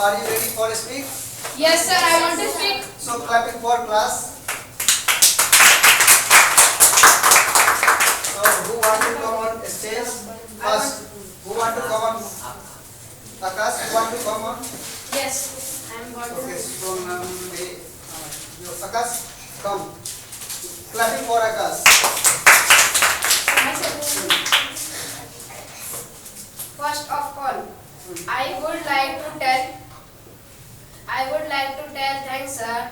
are you ready for speak? Yes, sir. I want to speak. So clapping for class. So who want to come on stage first? Who want to come on? Akash, who want to come on? Yes, I am going Okay, to. so Akash, come. Clapping for Akash. First of all, I would like to tell thanks, sir.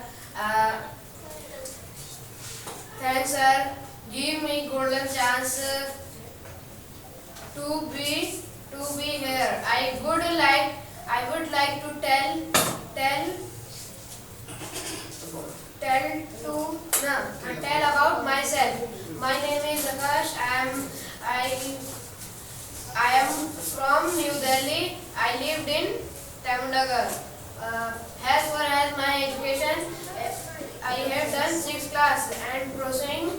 Thanks, sir. Give me golden chance to be here. I would like to tell about myself. My name is Akash. I am from New Delhi. I lived in Tamnagar. As far as my education, I have done 6th class and pursuing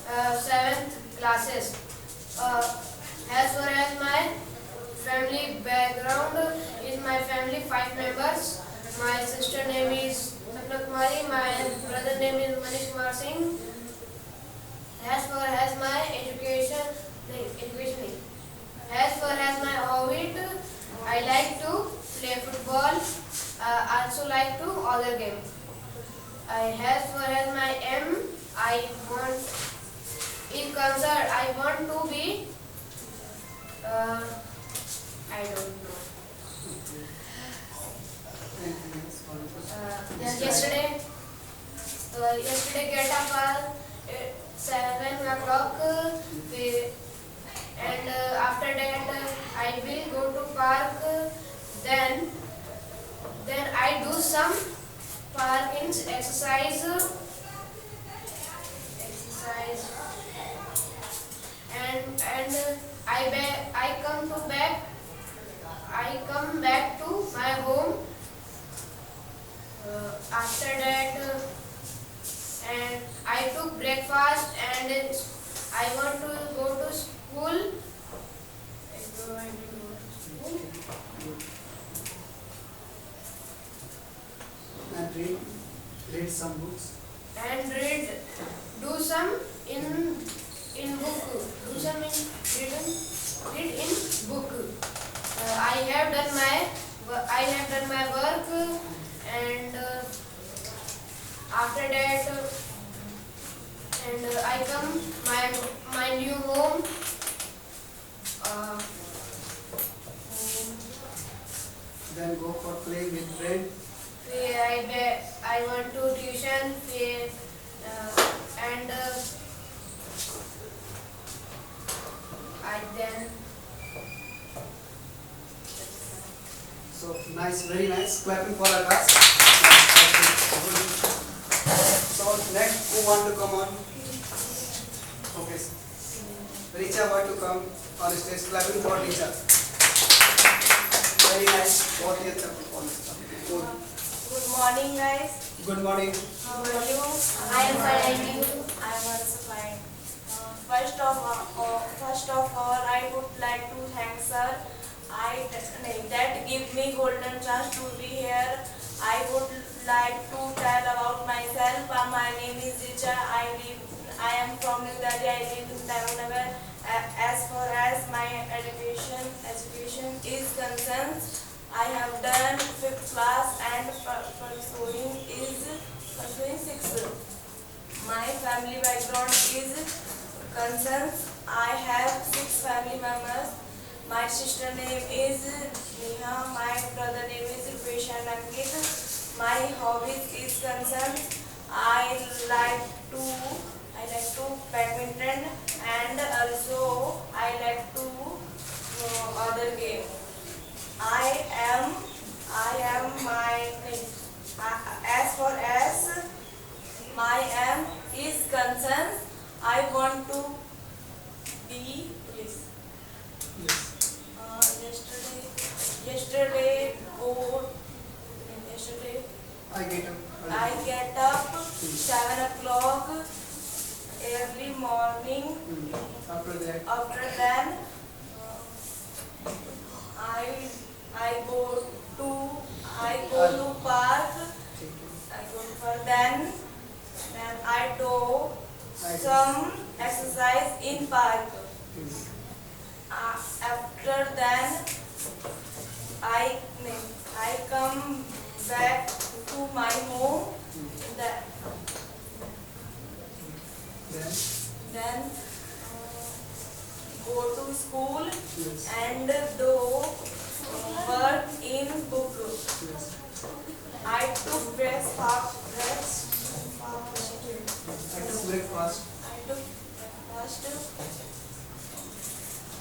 7th classes. As far as my family background is my family 5 members. My sister name is Sapna Kumari. My brother name is Manish Kumar Singh. As far as my education. As far as my hobby, I like to play football. Also like to other game. As far as my aim, I want in concert. I want to be. I don't know. Yesterday get up at 7 o'clock. And after that I will go to park. Then I do some park exercise. And I come back to my home. After that and I took breakfast and I want to go to school. And read some books. And do some in book. Read in book. I have done my work and after that and I come my new home. Then go for playing with friend. I want to tuition and I then. So nice, very nice. Clapping for Akash. So next, who want to come on? Okay. Richa want to come on stage. Clapping for Richa. Very nice. बहुत ही अच्छा performance था. Good morning, guys. Good morning. How are you? I am fine and you? I am also fine. First of all, I would like to thank sir. That give me golden chance to be here. I would like to tell about myself. My name is Richa. I am from New Delhi. I live in Tamnagar. As far as my education is concerned, I have done 5th class and pursuing 6th. My family background is concerned. I have 6 family members. My sister name is Neha. My brother name is Rupesh and Ankit. My hobbies is concerned. I like to badminton and also I like to other game. As far as my aim is concerned, I want to be yes. Yesterday I get up 7 o'clock early morning. After that, I to park. ठीक है. I go to park. Then I do some exercise in park. After then I come back to my home. Then go to school Yes. and do work in book. Yes. I took breakfast. I took breakfast I took breakfast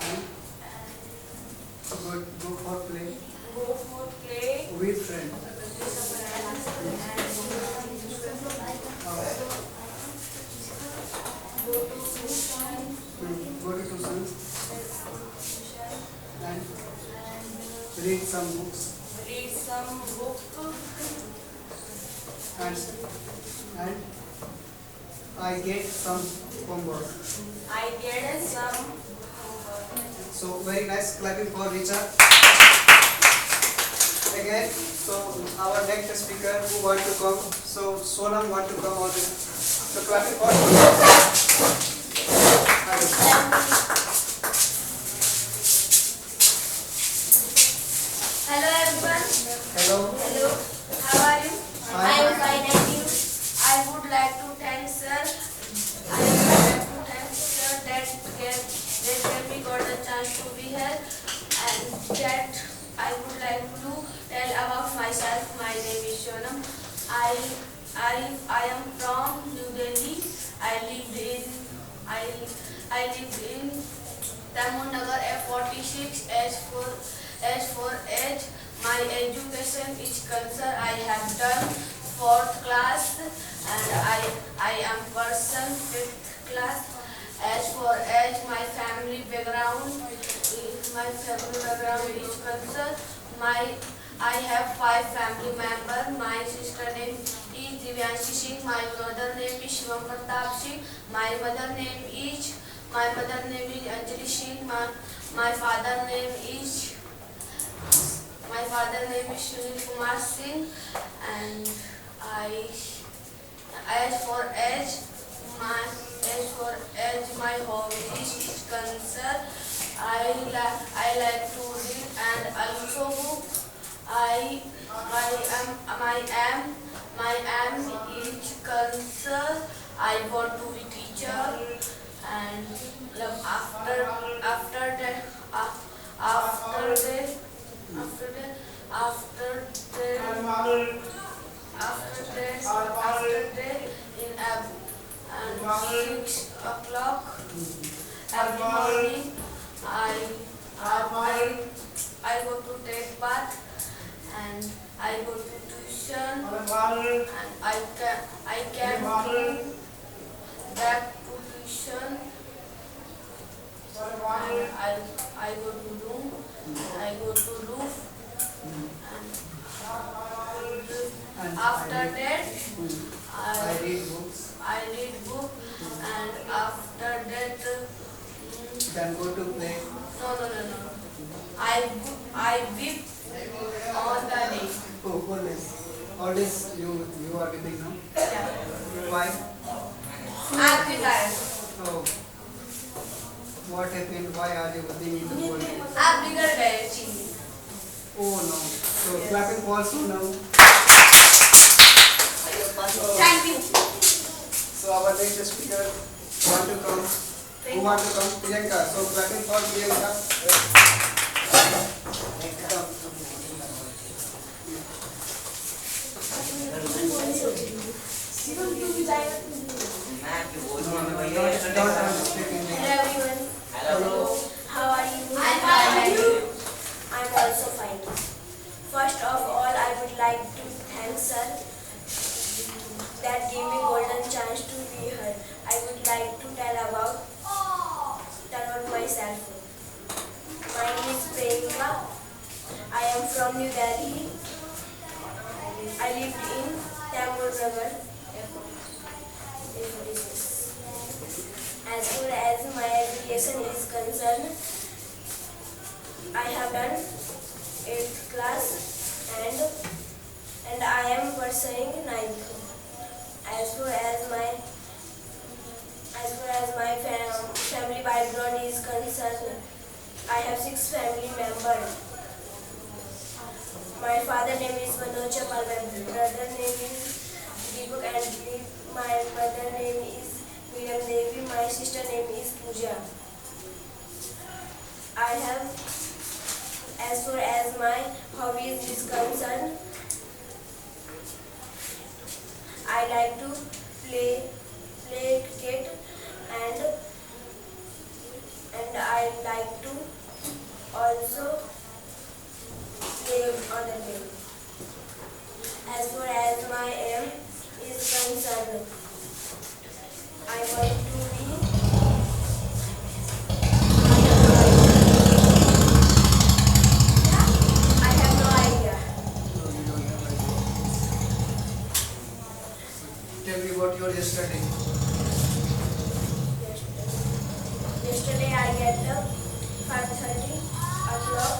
and go for play go for play with friend. Go to tuition and read some books read some book and I get some homework. I get some So very nice clapping for Richa. Again, so our next speaker who want to come, so Sonam want to come on. So clapping for Sonam. Hello everyone. Hello. Hello. How are you? Fine. I am fine and you? I would like to thank sir. I would like to thank sir that gave me got a chance to be here, and that I would like to tell about myself. My name is Sonam. I am from New Delhi. I lived in Tamunnagar F46 as for age. My education is concerned. I have done 4th class and I am person 5th class. As for age, my family background is concerned. I have 5 family members. My sister name is Divyanshi Singh. My brother name is Shivam Pratap Singh. My mother name is Anjali Singh. My father name is Sunil Kumar Singh. And as for age, my hobby is concerned. I like to read and also book. My aim is concerned. I want to be teacher, and after that in and 6 o'clock every morning I go to take bath and I go to tuition and I can go back to tuition and I go to room and after that I read books. I read book and after that Then go to play. no. I weep on the day. Oh, always. Always you are weeping now. Yeah. Why? I'm tired. Oh. What happened? Why are you weeping in the whole day? I'm bigger guy. Oh no. So clapping for Sonam. Thank you. So our next speaker want to come. Who want to come? Priyanka. So clapping for Priyanka. Don't speak in Hello everyone. Hello. How are you? I'm fine. I'm also fine. First of all, I would like to thank sir that gave me golden chance to be here. I would like to tell about myself. My name is Priyanka. I am from New Delhi. I lived in Tamunnagar. As far as my education is concerned, I have done 8th class saying ninth. As far as my family background is concerned, I have 6 family members. My father name is Manoj Chapal, my brother name is Deepak and my mother name is Miriam Devi, my sister name is Pooja. As far as my hobbies is concerned, I like to play cricket and I like to also play other game. As far as my aim is concerned, I want to be. I have no idea. No, you don't have idea. Tell me what you are yesterday. Yesterday I get up 5:30 o'clock.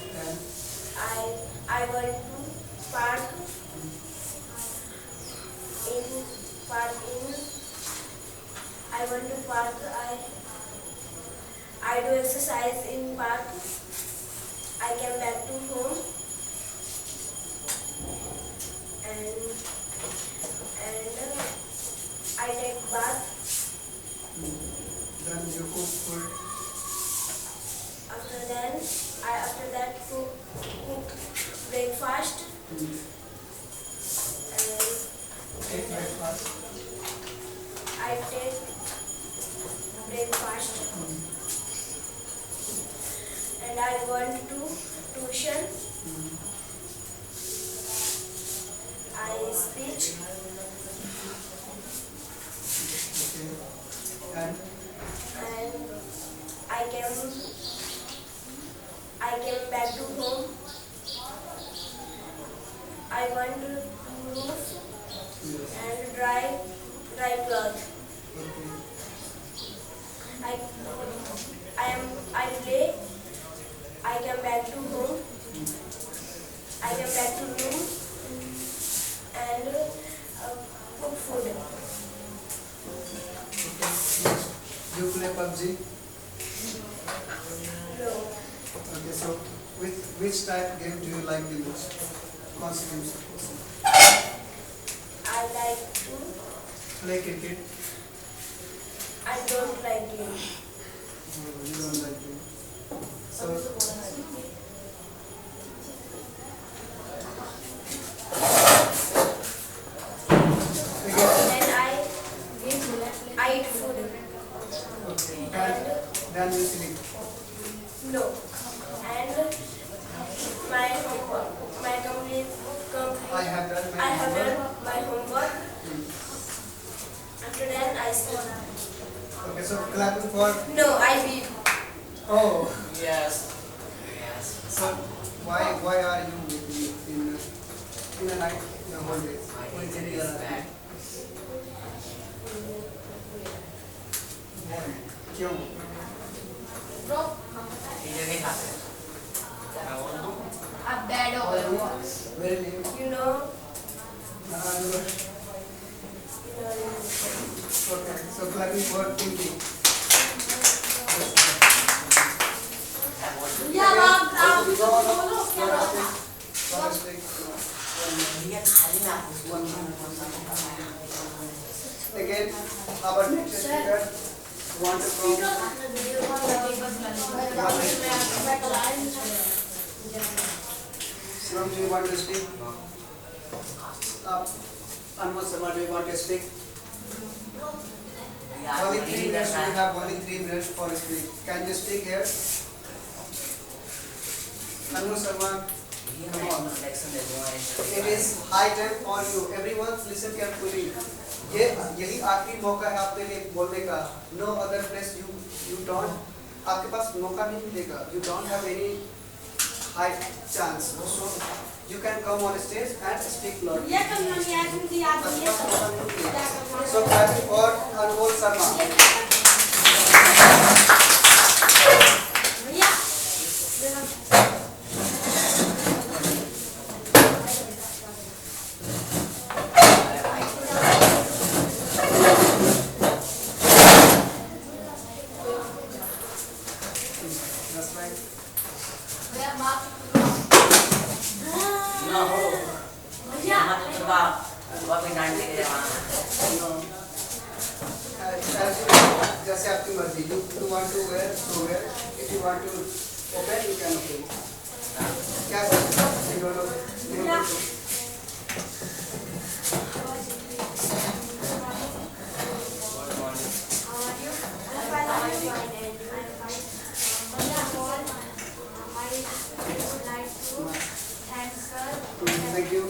Okay. And I went to park in I went to park. I do exercise in park. I came back to home and I take bath. then you cook food. After that cook breakfast and Take breakfast. I take breakfast and I went to tuition. I speech Okay. And and I came back to home. I went to roof yes. and dry cloth. Okay. I play. I came back to home. I came back to room and cook food. Okay. Next, you play PUBG. No. Okay. So, which type game do you like the most? कौन सी game से पसंद? I like to. Play cricket. I don't like it. No, you don't like it. So, again, Then I eat food. okay. Then you sleep. No. And my complete. I have done my I have homework. done my homework. After that I sleep. Okay, so clapping for. No, I sleep. Oh, Yes. Yes. so why are you with me in the night, in the whole day? My agent is back. क्यों? Agent नहीं खाते। मैं बोलूँ? अब bad हो गए वो। Very late. You know. Okay, so clapping for Pinky. ये खाली ना Again, our next speaker want to come. Shivam, do you want to speak? Anmol Sharma, do you want to speak? Only 3 minutes. We have only 3 minutes for speak. Can you speak here? Anmol Sharma, come on. It is high time for you. Everyone listen carefully. यही आखिरी मौका है आपके लिए बोलने का. No other place you don't. आपके पास मौका नहीं मिलेगा. You don't have any high chance. So you can come on stage and speak loudly. So clapping for Anmol Sharma. No. Mama तो बाप अभी डांटे गए वहाँ. जैसे आपकी मर्जी. You want to wear, so wear. If you want to open, you can open. क्या करते हो? You don't know. You don't know. Good morning. Thank you.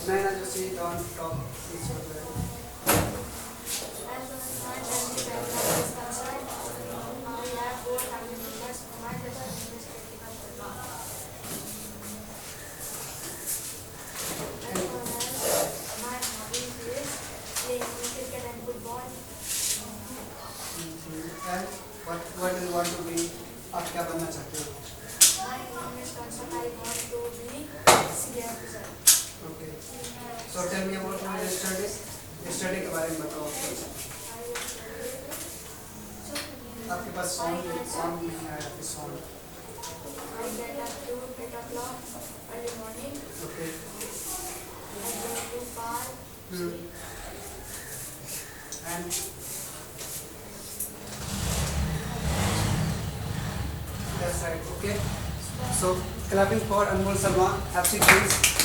Naina, just sit down, talk. It's your turn. And what do you want to be? आप क्या बनना चाहते हो? Okay. So tell me about your studies. Study के बारे में बताओ. आपके पास sound नहीं आया. आपके sound. Okay. And that's right. Okay. So clapping for Anmol Salman. Have seat please.